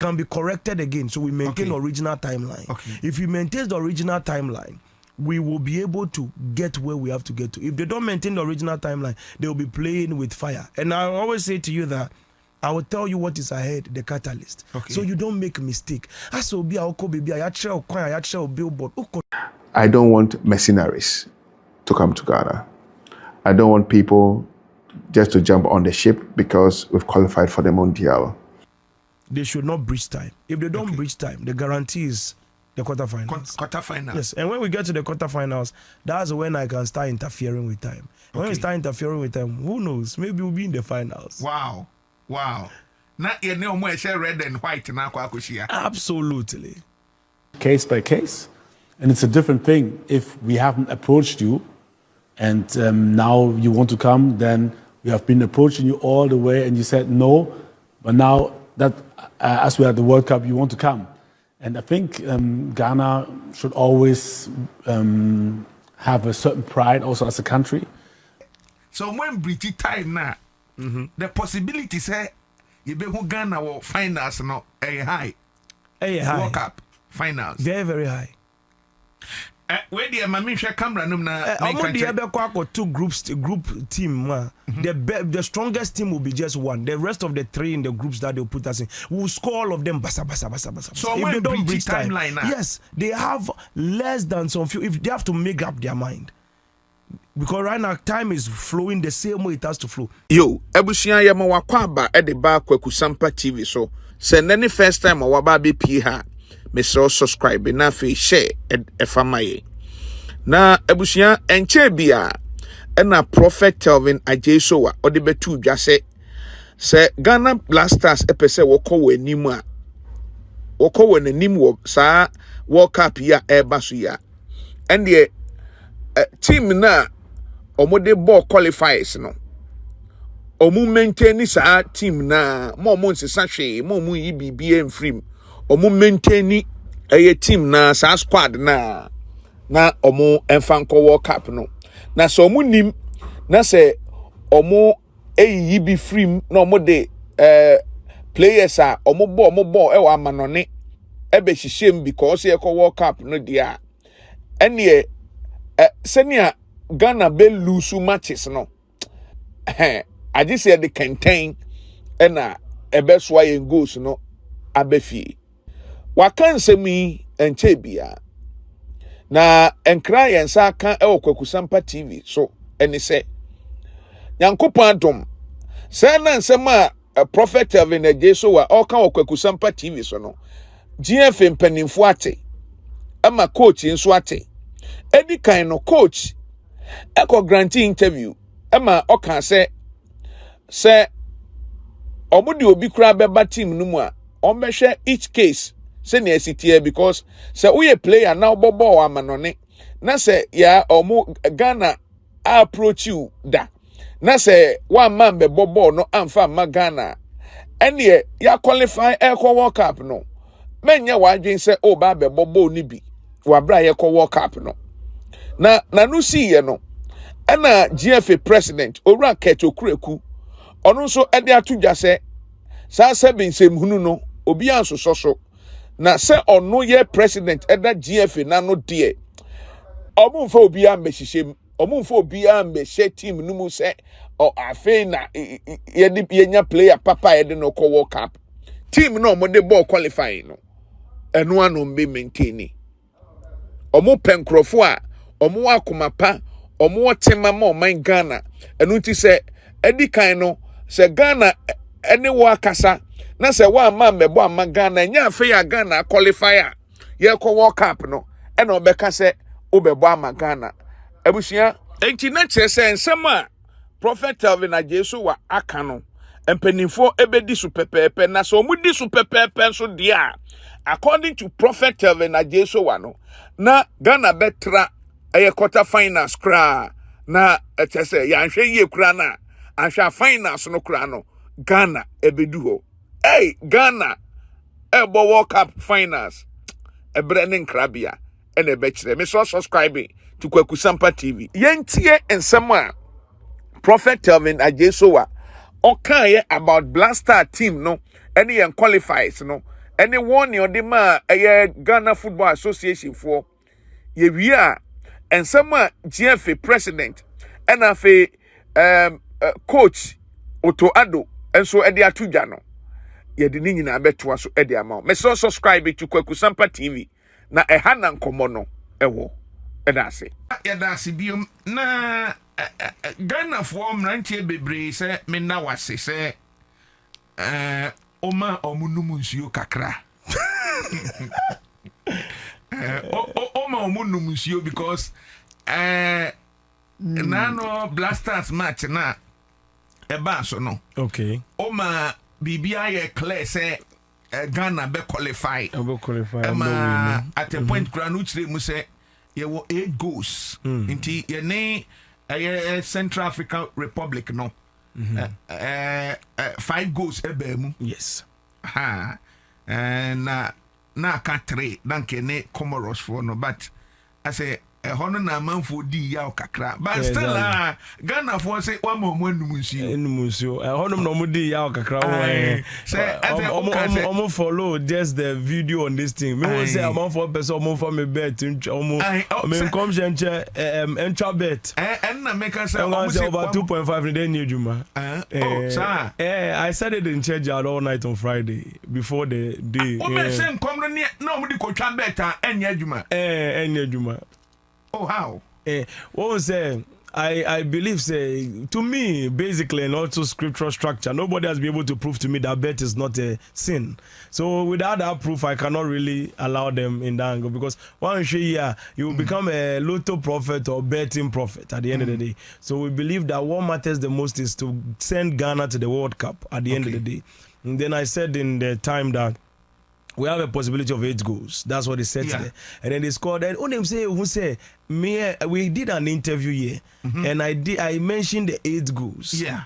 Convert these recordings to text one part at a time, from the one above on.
can be corrected again. So we maintain the original timeline. If we maintain the original timeline, we will be able to get where we have to get to. If they don't maintain the original timeline, they will be playing with fire. And I always say to you that I will tell you what is ahead, the catalyst. So you don't make a mistake. I don't want mercenaries to come to Ghana. I don't want people just to jump on the ship because we've qualified for the Mondial. They should not breach time. If they don't breach time, the guarantee is the quarterfinals. Quarterfinals. Yes, and when we get to the quarterfinals, that's when I can start interfering with time. When we start interfering with time, who knows? Maybe we'll be in the finals. Wow. Not you know more red and white now. Absolutely. Case by case, and it's a different thing if we haven't approached you, and now you want to come. Then we have been approaching you all the way, and you said no, but now that as we are at the World Cup, you want to come. And I think Ghana should always have a certain pride also as a country. So when British time now, the possibility say you be who Ghana will finals now high. World Cup finals. Very, very high. Where the Mami share camera no na two group team. The strongest team will be just one. The rest of the three in the groups that they'll put us in, we'll score all of them. Basa. So if they don't breach timeline, yes, they have less than some few. If they have to make up their mind, because right now time is flowing the same way it has to flow. Yo, ebusia ya mawakwaba at the bar Kwaku Sampa TV. So send any first time or wababi piha. Mr. subscribe na fe share efamaye na ebusia enche bia na prophet Telvin Sowah ode betu dwase se Ghana Blasters epese wokọ wanimu a wokọ wananim wo sa World Cup ya eba so ya ende team na omode ball qualifiers no omu maintain sa team na mo nsesa hwe mo yi bibie mfrim omu maintain a team na sa squad na omu enfanko World Cup no na so omu nim na se omu eyi bi free na omu de players a omu ball e wa manone e be hihiem because e ko World Cup no dia ene senia Ghana be lose matches no I just say the contain na e be so ayen goals no abefie wakanse mi enche bia na enkra yensa kan e Kwaku Sampa TV so eni se Nyankopon adom se na nsem a prophet Telvin Sowah o kan Kwaku Sampa TV so no GF mpanimfo ate ama coach nso ate edi kan no coach eko grantee interview ama o kan se omudi obi kura beba team no mu a ombehwe each case senior city because say we player now bobo amanone na say ya omo Ghana approach you da na say one man be bobo no amfa ma Ghana ene ya qualify Eco World Cup no menya wadwen say o ba be bobo ni bi wa bra Eco World Cup no na no see ye no na GFA president Owura Keto Kureku ono nso ede atudwa say sa seven semhunu no obi anso so na se ono ye president eda GFA na no de omumfa obi ambehihiem omumfa obi ambehye team no mu se o afi na ye nya player papa ye de no ko World Cup team no mo de ball qualifying no eno anu mbe maintain omu penkrofo a omu akomapa omu otema ma oman Ghana enu nti se edi kan no se Ghana ene wa kasa na se wa ma mebo ama Ghana nya afi ya Ghana qualifier ye ko World Cup no ena obeka se obebo ama Ghana abusia enti na kire se nsem a prophet Telvin Sowah aka no empanimfo ebedi su pepepe na so omudi su pepepe so dia according to prophet Telvin Sowah no na Ghana betra eye quarter finals kra na etese ya nhwe ye kra na ahwa finals no kra no Ghana ebedu ho hey Ghana ebo World Cup finals ebrene nkrabia ene ebekire me so subscribing to Kwaku Sampa TV yentie ensem a prophet Telvin Sowah okaye about Blaster team no ene yen qualifiers no anyone your dema a Ghana Football Association for ye we are and some GFA president and afe coach Otto Ado and so Eddie Atujano ye de nyina beto so Eddie ama me so subscribe to Kwaku Sampa TV na ehana nkomo no ewo edase yedase biom na Ghana for mrantie bebre se me na wase se oma omunum nsuo kakra oma omunum nsuo because nano blasters match na eba so no okay oma bibia ye clear say Ghana be qualify at a point granu chire mu say ye wo 8 goals inti ye ne Central African Republic no 5 goals ebe mu yes na ka 3 danke ne Comoros for no but I say hono na manfo di ya kakra but still Ghana for say one more enumunsio hono no mo di ya kakra say omo follow just the video on this thing me won say am for person omo for me bet omo me come chenche entra bet na make say omo say over 2.5 in the new juma I said it in church all night on Friday before the day omo say nkom no na omo di ko twa bet enya juma enya juma. Oh, how? What say? I believe, say, to me, basically, and also scriptural structure, nobody has been able to prove to me that bet is not a sin. So without that proof, I cannot really allow them in that angle because once you will become a lotto prophet or betting prophet at the end of the day. So we believe that what matters the most is to send Ghana to the World Cup at the end of the day. And then I said in the time that we have a possibility of 8 goals. That's what they said today. And then they scored. And who say me? We did an interview here, and I mentioned the 8 goals. Yeah.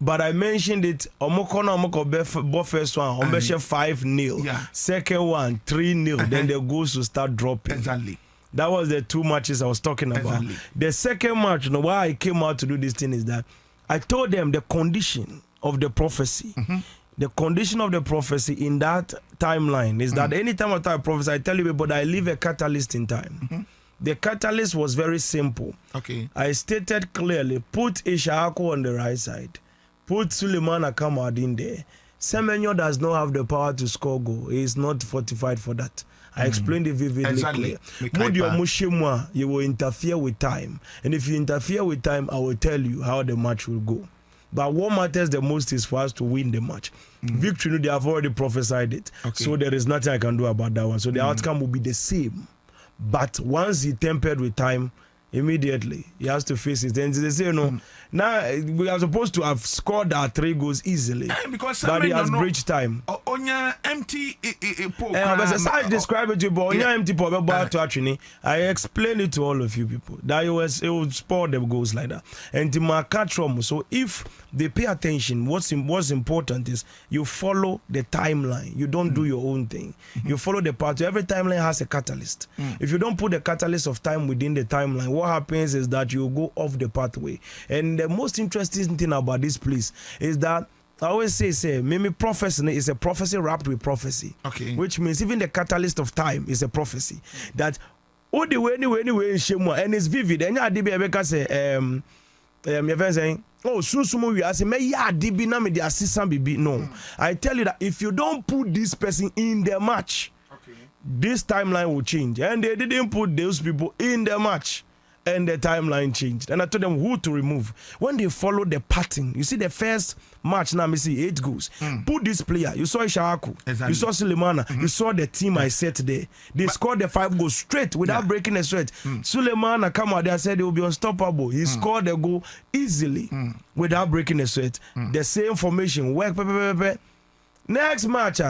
But I mentioned it. Omoko first one, 5-0. Yeah. Second one, 3-0. Then the goals will start dropping. Exactly. That was the 2 matches I was talking about. Exactly. The second match, why I came out to do this thing is that I told them the condition of the prophecy. The condition of the prophecy in that timeline is that anytime I prophesy, I tell you, but I leave a catalyst in time. The catalyst was very simple. Okay. I stated clearly, put Ishako on the right side, put Suleiman Akamad in there. Semenyo does not have the power to score goal. He is not fortified for that. I explained it vividly clear. You will interfere with time. And if you interfere with time, I will tell you how the match will go. But what matters the most is for us to win the match. Victory, they have already prophesied it. Okay. So there is nothing I can do about that one. So the outcome will be the same. But once he tempered with time, immediately he has to face it. And they say, now we are supposed to have scored our 3 goals easily. Because but he has breached time. Onya empty I describe it to you, but Onya empty to I explained it to all of you people that it would spoil the goals like that. And to my catch-up, so if they pay attention, what's important is you follow the timeline. You don't do your own thing. You follow the path. Every timeline has a catalyst. If you don't put the catalyst of time within the timeline, what happens is that you go off the pathway. And the most interesting thing about this place is that I always say, Mimi prophecy is a prophecy wrapped with prophecy. Okay. Which means even the catalyst of time is a prophecy. That anyway, and it's vivid. And I did say, you're saying, oh, sumo we are saying, me ya dibi na me the assistant bibi. No, I tell you that if you don't put this person in the match, this timeline will change. And they didn't put those people in the match. And the timeline changed. And I told them who to remove. When they follow the pattern, you see the first match now, me see 8 goals. Put this player. You saw Ishaku. Exactly. You saw Sulemana. You saw the team I set there. They scored the 5 goals straight without breaking a sweat. Sulemana come out there and said they will be unstoppable. He scored the goal easily without breaking a sweat. The same formation. Work. Next match.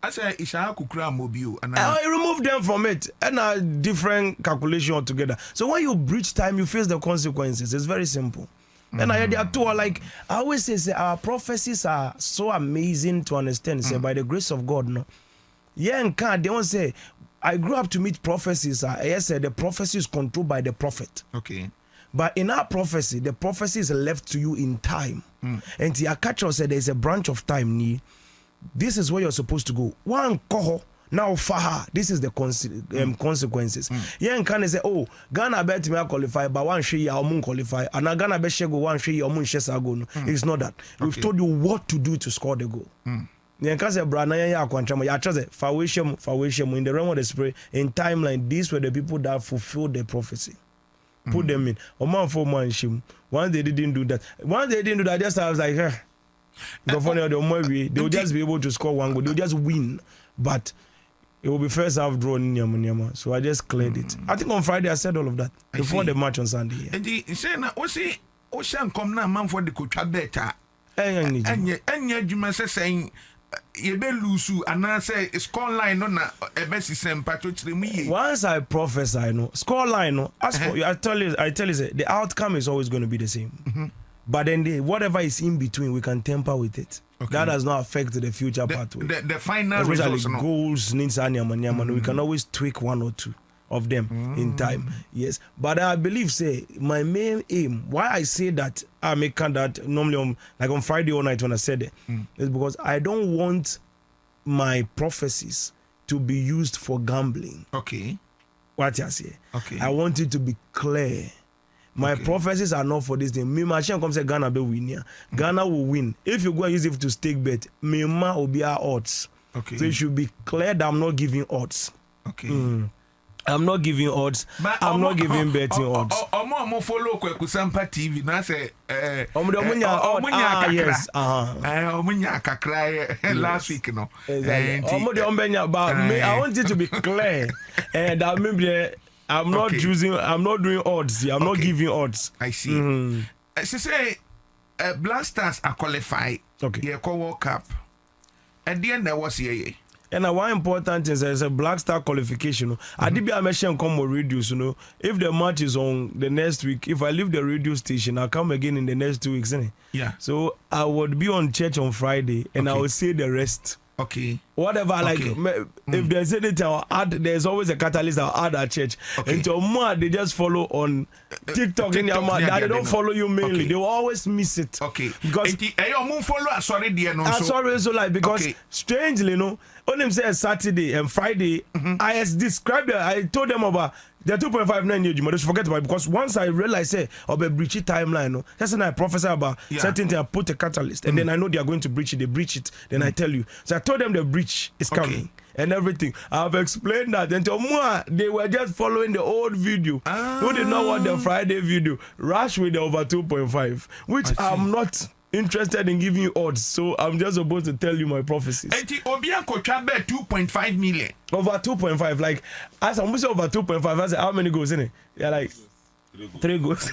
I say Ishaku kura mobile and I remove them from it and a different calculation altogether. So when you breach time, you face the consequences. It's very simple. And I there too, like I always say, our prophecies are so amazing to understand. Say by the grace of God, no. Yeah, and they don't say. I grew up to meet prophecies. Yes, the prophecy is controlled by the prophet. Okay. But in our prophecy, the prophecy is left to you in time. And Tiakacho said there is a branch of time. this is where you're supposed to go. One koho. Now Faha, this is the consequences. Yeah, and can say, oh, Ghana bet me qualify, but one share or qualify, and Ghana bet go one share or moon shares go. It's not that. We've told you what to do to score the goal. Yeah, can say Brana ya kwanchama ya trust fawisham in the realm of the spirit in timeline. These were the people that fulfilled the prophecy. Put them in. Oman for man shim. Once they didn't do that. Just I was like, they will just be able to score one goal. They'll just win, but it will be first half drawn in Nyama. So I just cleared it. I think on Friday I said all of that before the match on Sunday. Yeah. And he said, "What's he? Ocean come now, man, for the coach better." And you saying, "You be lose, and I say score line on a best same patch." Once I prophesy, no score line. No, as for I tell you, the outcome is always going to be the same. But then whatever is in between, we can tamper with it. That does not affect the future pathway. The final results, goals, we can always tweak one or two of them in time. Yes, but I believe, say, my main aim, why I say that I make that normally like on Friday all night when I said it, is because I don't want my prophecies to be used for gambling. Okay. What I say? Okay. I want it to be clear. My prophecies are not for this thing. Me machine comes say Ghana will win. Ghana will win. If you go and use it to stake bet, Mima will be our odds. Okay. So it should be clear that I'm not giving odds. Okay. I'm not giving odds. But I'm not giving betting odds. Omo follow Kwekusampa TV. Na say yes. Omunya kakra last week no. But I want it to be clear that maybe I'm not choosing. I'm not doing odds. I'm not giving odds. I see. So say, Black Stars are qualified. Okay. Yeah, World Cup. At the end, there was here. And one important thing is a Black Star qualification. I did be a machine come or reduce. If the match is on the next week, if I leave the radio station, I'll come again in the next 2 weeks. Yeah. So I would be on church on Friday, and I will say the rest. Okay. Whatever, like if there's anything I'll add, there's always a catalyst I'll add at church. Until more they just follow on TikTok they don't follow you mainly. They will always miss it. Okay. Because sorry, so like because strangely, on him says Saturday and Friday, I told them about the 2.59 years, just forget about it, because once I realized of a breachy timeline, that's when I prophesy about certain things, I put a catalyst, and then I know they are going to breach it, they breach it, then I tell you. So I told them the breach is coming and everything. I've explained that until more they were just following the old video. Who did not want the Friday video? Rush with the over 2.5, which I'm not interested in giving you odds, so I'm just supposed to tell you my prophecies. Obianco bet 2.5 million. Over 2.5, like as I'm saying over 2.5, I say how many goals in it? Yeah, like 3 goals.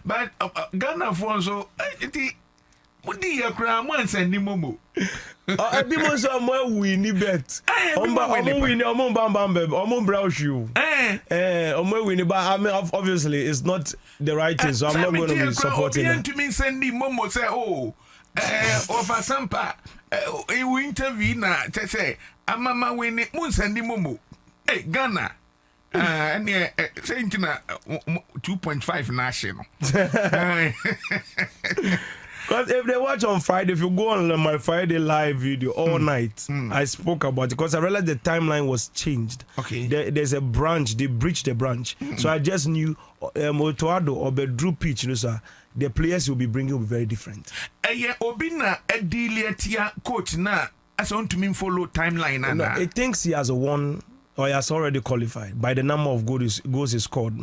But Ghana for so what do you cry once and Nimomo? I didn't so more winny bet. But obviously it's not the right thing, so I'm not going to be supporting it. To me, send Momo say, over Sampa, you intervene now. Say, I'm Mama Winnie, send Momo. Hey, Ghana. And saying 2.5 national. Because if they watch on Friday, if you go on my Friday live video all night, I spoke about it because I realized the timeline was changed. Okay. There's a branch, they breached the branch. So I just knew Motoado or Bedru pitch, sir, the players will be bringing will be very different. Yeah, Obina, Edilia coach now, as on to me follow timeline. No, it thinks he has won or he has already qualified by the number of goals he scored.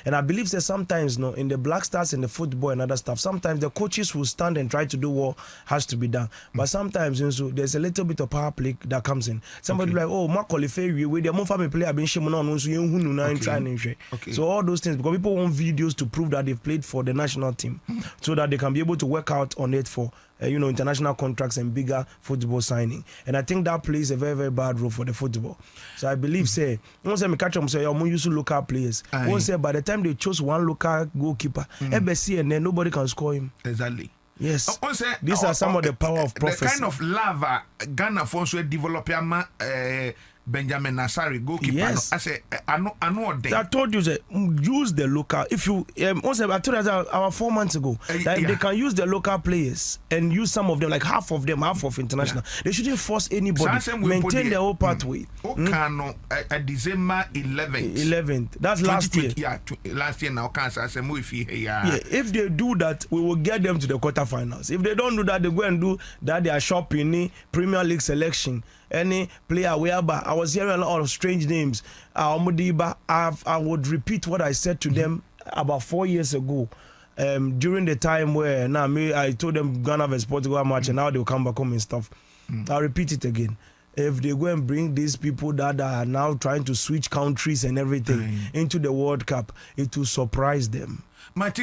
And I believe that sometimes, in the Black Stars and the football and other stuff, sometimes the coaches will stand and try to do what has to be done. But sometimes, there's a little bit of power play that comes in. Somebody like, oh, my qualify with the more family player being shaman on So all those things, because people want videos to prove that they've played for the national team, so that they can be able to work out on it for international contracts and bigger football signing. And I think that plays a very, very bad role for the football. So I believe, once I catch them, say, I'm using local players. Once by the time they chose one local goalkeeper, FBC, and then nobody can score him. Exactly. Yes. These are some of the power of prophecy. The kind of lava Ghana force develop Benjamin Nasari goalkeeper. Yes. I say I know I told you that use the local. If you also I told you that our 4 months ago that if they can use the local players and use some of them, like half of international. They shouldn't force anybody. Maintain the whole pathway. December 11th. 11th. That's last year. Yeah, last year now. Yeah, if they do that, we will get them to the quarterfinals. If they don't do that, they go and do that. They are shopping Premier League selection. Any player whereby I was hearing a lot of strange names. I would repeat what I said to them about 4 years ago. During the time where I told them Ghana vs Portugal match and now they'll come back home and stuff. I'll repeat it again. If they go and bring these people that are now trying to switch countries and everything into the World Cup, it will surprise them. It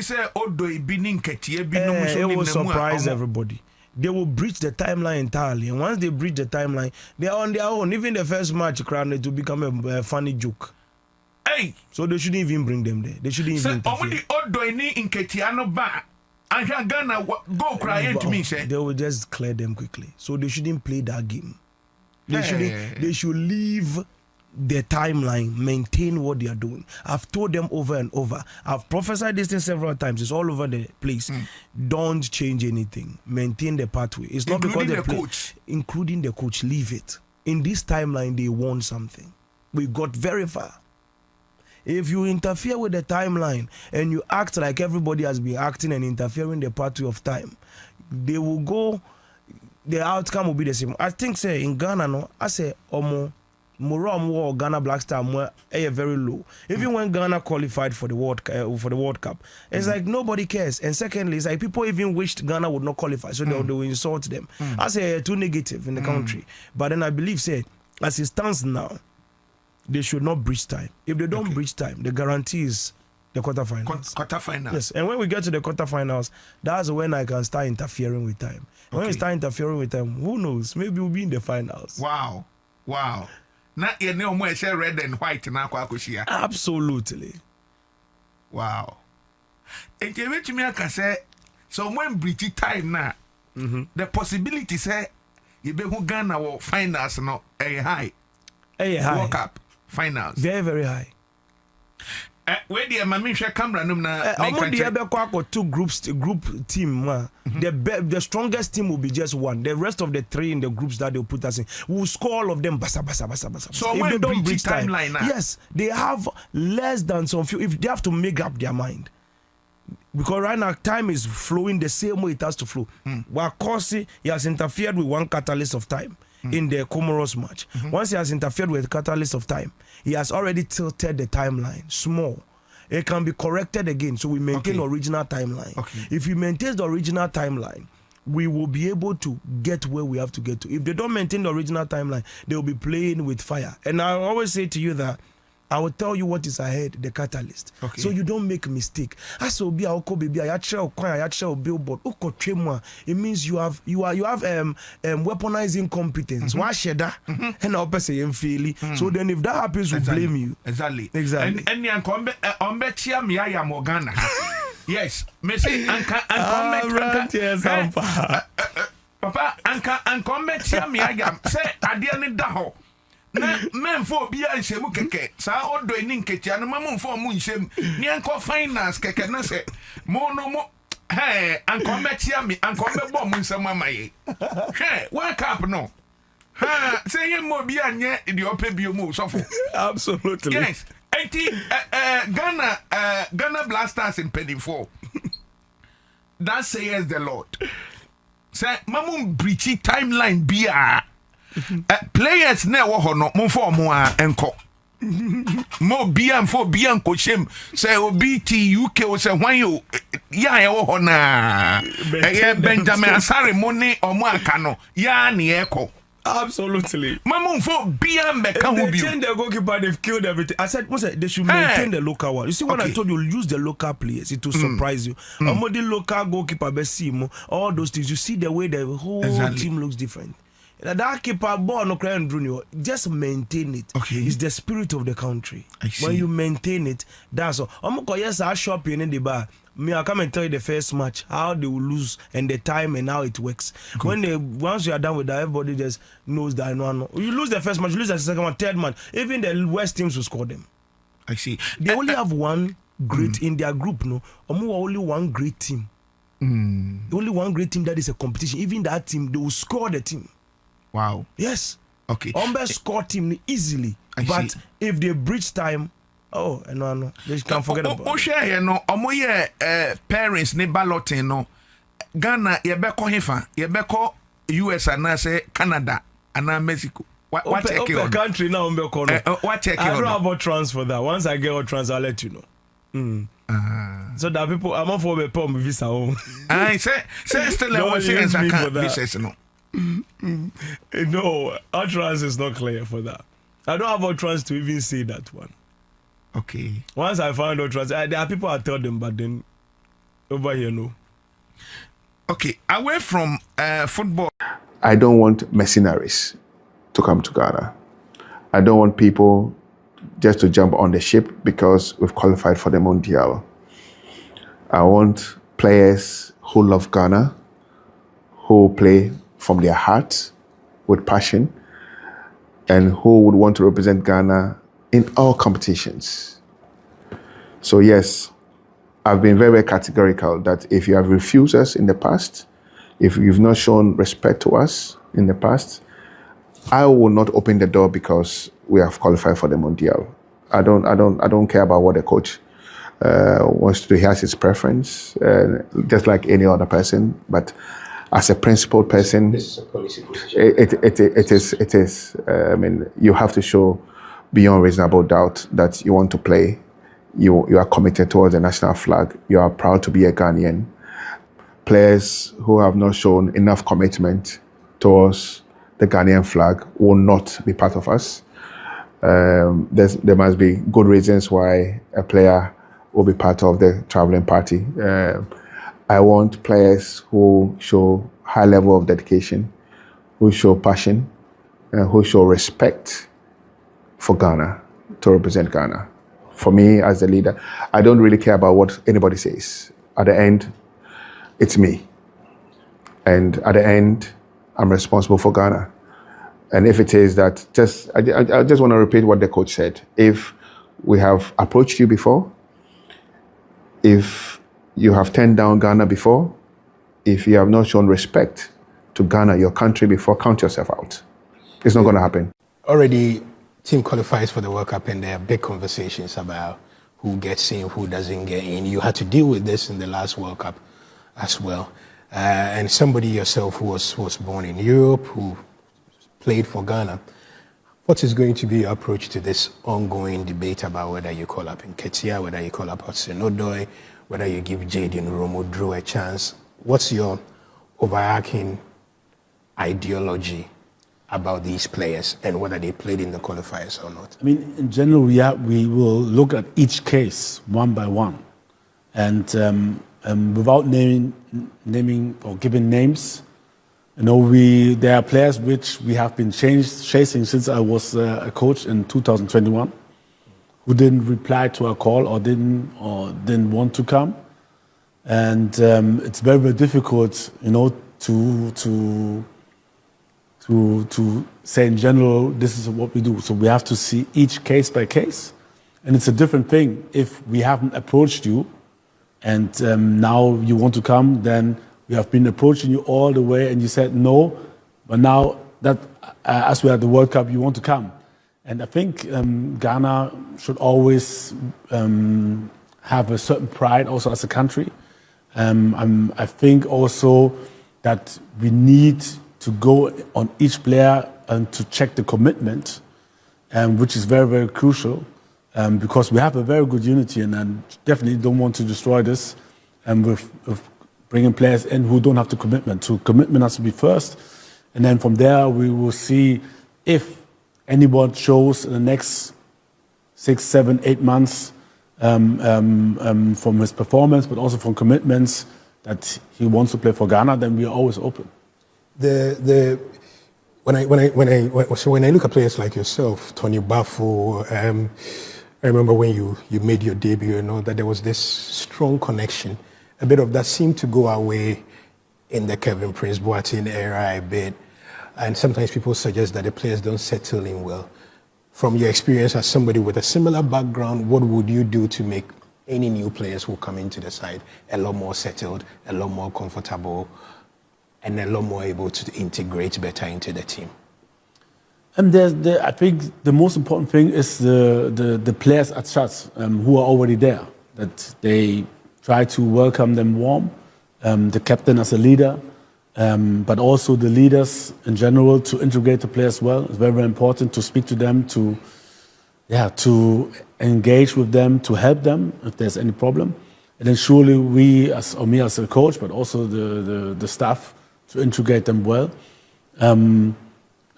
will surprise everybody. They will breach the timeline entirely, and once they breach the timeline, they are on their own. Even the first match, it will become a funny joke. Hey, so they shouldn't even bring them there. They shouldn't even interfere. They will just clear them quickly. So they shouldn't play that game. They should leave the timeline, maintain what they are doing. I've told them over and over. I've prophesied this thing several times. It's all over the place. Don't change anything. Maintain the pathway. It's not including because the coach. Including the coach. Leave it. In this timeline, they want something. We got very far. If you interfere with the timeline and you act like everybody has been acting and interfering the pathway of time, they will go. The outcome will be the same. I think, say in Ghana, no, I say Ghana Black Star very low. Even when Ghana qualified for the World Cup, it's like nobody cares. And secondly, it's like people even wished Ghana would not qualify, so they will insult them. I say too negative in the country. But then I believe, say, as it stands now, they should not breach time. If they don't breach time, the guarantee is the quarterfinals. Quarterfinals. Yes, and when we get to the quarterfinals, that's when I can start interfering with time. When we start interfering with time, who knows? Maybe we'll be in the finals. Wow. Na you know more red and white na kwa kushia. Absolutely. Wow. And you me aka say so when breach time na the possibility say you be who Ghana will finals no high. World Cup finals. Very, very high. Where the mami share camera num na two group team. The strongest team will be just one. The rest of the three in the groups that they'll put us in will score all of them. Basa. So when they don't breach timeline, yes, they have less than some few. If they have to make up their mind, because right now time is flowing the same way it has to flow. While Corsi, he has interfered with one catalyst of time. In the Comoros match. Once he has interfered with the catalyst of time, he has already tilted the timeline small. It can be corrected again, so we maintain the original timeline. If we maintain the original timeline, we will be able to get where we have to get to. If they don't maintain the original timeline, they will be playing with fire. And I always say to you that I will tell you what is ahead, the catalyst. So you don't make a mistake. As obi a baby, I billboard. It means you have weaponizing competence. Why sheda? And I'll say fairly. So then if that happens, we blame you. Exactly. And yes, me say Papa, and come back me I say I didn't daho. Men for bia nshemu keke sa odo ni nketia no mamu for mu nshem ni enko finance keke na se mo no mo anko metia me anko mebo mu nsem amaye World Cup no say ye mo bia nye the ope bio mu sofo. Absolutely. Yes. Ghana Blasters in penny 4. That says the Lord. Say mamu breachy timeline bia players na wo ho no mo for mo a enko mo bia for bia enko shem say obi ti UK o say hwan yo ya wo ho na Benjamin Asare mo ni omo aka no ya na eko. Absolutely. Mamu for bia meka hu bi. They change the goalkeeper, they've killed everything. I said, they should maintain the local one. You see, when I told you, use the local players, it will surprise you. The local goalkeeper, all those things. You see the way the whole team looks different. That keeper ball no cry and just maintain it. It's the spirit of the country. When you maintain it, that's all. Yes, I shopping in the bar. Me, I come and tell you the first match, how they will lose and the time and how it works. Good. Once you are done with that, everybody just knows that. No. You lose the first match, you lose the second one, third match. Even the worst teams will score them. I see. They only have one great in their group, no? Only one great team. Only one great team that is a competition. Even that team, they will score the team. Wow. Yes. Okay. Score team easily. But see. If they breach time, no. They can't forget about it. Share, parents, ne balloting, no. Ghana, Yebeko Hefa, Yebeko US and say Canada and Mexico. What take your country now? What take I don't have a trans for that. Once I get a trans, I'll let you know. So that people, I'm not for a pump visa home. I say still a chance I can't visa no. No, our trans is not clear for that. I don't have a trans to even say that one. Okay. Once I find out trans, there are people I tell them, but then over here no. Okay, away from football. I don't want mercenaries to come to Ghana. I don't want people just to jump on the ship because we've qualified for the Mondial. I want players who love Ghana, who play from their hearts with passion, and who would want to represent Ghana in all competitions. So yes, I've been very, very categorical that if you have refused us in the past, if you've not shown respect to us in the past, I will not open the door because we have qualified for the Mondial. I don't care about what the coach wants to do. He has his preference, just like any other person. But as a principled person, this is a policy position. It is. I mean, you have to show beyond reasonable doubt that you want to play. You are committed towards the national flag. You are proud to be a Ghanaian. Players who have not shown enough commitment towards the Ghanaian flag will not be part of us. There must be good reasons why a player will be part of the traveling party. I want players who show high level of dedication, who show passion, who show respect for Ghana, to represent Ghana. For me, as the leader, I don't really care about what anybody says. At the end, it's me. And at the end, I'm responsible for Ghana. And if it is that, I just want to repeat what the coach said. If we have approached you before, if you have turned down Ghana before, if you have not shown respect to Ghana, your country before, count yourself out. It's not going to happen. Already, team qualifies for the World Cup and there are big conversations about who gets in, who doesn't get in. You had to deal with this in the last World Cup as well. And somebody yourself who was born in Europe, who played for Ghana. What is going to be your approach to this ongoing debate about whether you call up Nketiah, whether you call up Hudson-Odoi, whether you give Jaden Romodro a chance? What's your overarching ideology about these players and whether they played in the qualifiers or not? I mean, in general, we will look at each case one by one. And without naming or giving names, there are players which we have been chasing since I was a coach in 2021, who didn't reply to our call or didn't want to come, and it's very, very difficult, to say in general this is what we do. So we have to see each case by case, and it's a different thing if we haven't approached you, and now you want to come, then. We have been approaching you all the way and you said no, but now that as we are at the World Cup, you want to come. And I think Ghana should always have a certain pride also as a country. I think also that we need to go on each player and to check the commitment, which is very, very crucial because we have a very good unity and I definitely don't want to destroy this with bringing players in who don't have the commitment. So commitment has to be first. And then from there, we will see if anyone shows in the next 6, 7, 8 months from his performance, but also from commitments that he wants to play for Ghana, then we are always open. When I look at players like yourself, Tony Bafo, I remember when you made your debut, that there was this strong connection. A bit of that seemed to go away in the Kevin Prince Boateng era a bit. And sometimes people suggest that the players don't settle in well. From your experience as somebody with a similar background, what would you do to make any new players who come into the side a lot more settled, a lot more comfortable, and a lot more able to integrate better into the team? And I think the most important thing is the players at such who are already there, that they try to welcome them warm, the captain as a leader, but also the leaders in general to integrate the players well. It's very, very important to speak to them, to engage with them, to help them if there's any problem. And then surely me as a coach, but also the staff, to integrate them well.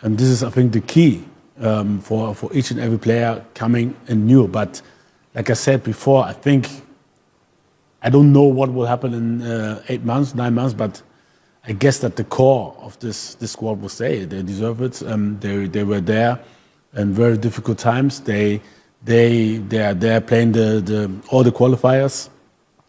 And this is, I think, the key for each and every player coming in new. But like I said before, I don't know what will happen in 8 months, 9 months, but I guess that the core of this squad will stay. They deserve it. They were there in very difficult times. They are there playing all the qualifiers.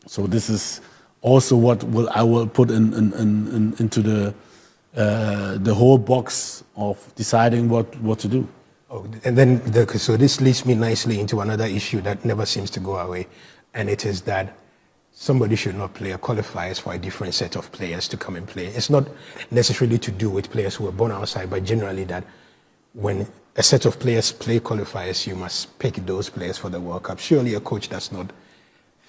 So this is also what I will put into the whole box of deciding what to do. Oh, and then so this leads me nicely into another issue that never seems to go away, and it is that somebody should not play a qualifiers for a different set of players to come and play. It's not necessarily to do with players who were born outside, but generally that when a set of players play qualifiers, you must pick those players for the World Cup. Surely a coach does not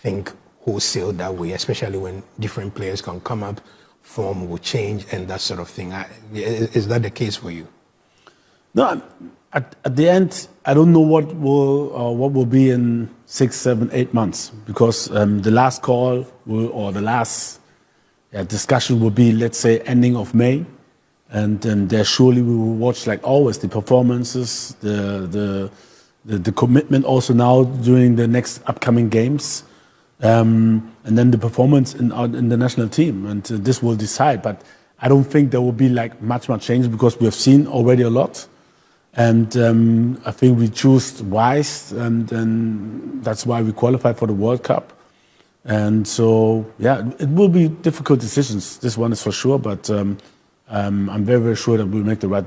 think wholesale that way, especially when different players can come up, form will change, and that sort of thing. Is that the case for you? No, at the end, I don't know what will be in 6, 7, 8 months, because the last call or the last discussion will be, let's say, ending of May, and there surely we will watch, like always, the performances, the commitment also now during the next upcoming games, and then the performance in the national team, and this will decide. But I don't think there will be like much change, because we have seen already a lot. And I think we choose wise, and that's why we qualified for the World Cup. And so, it will be difficult decisions. This one is for sure, but I'm very, very sure that we'll make the right decision.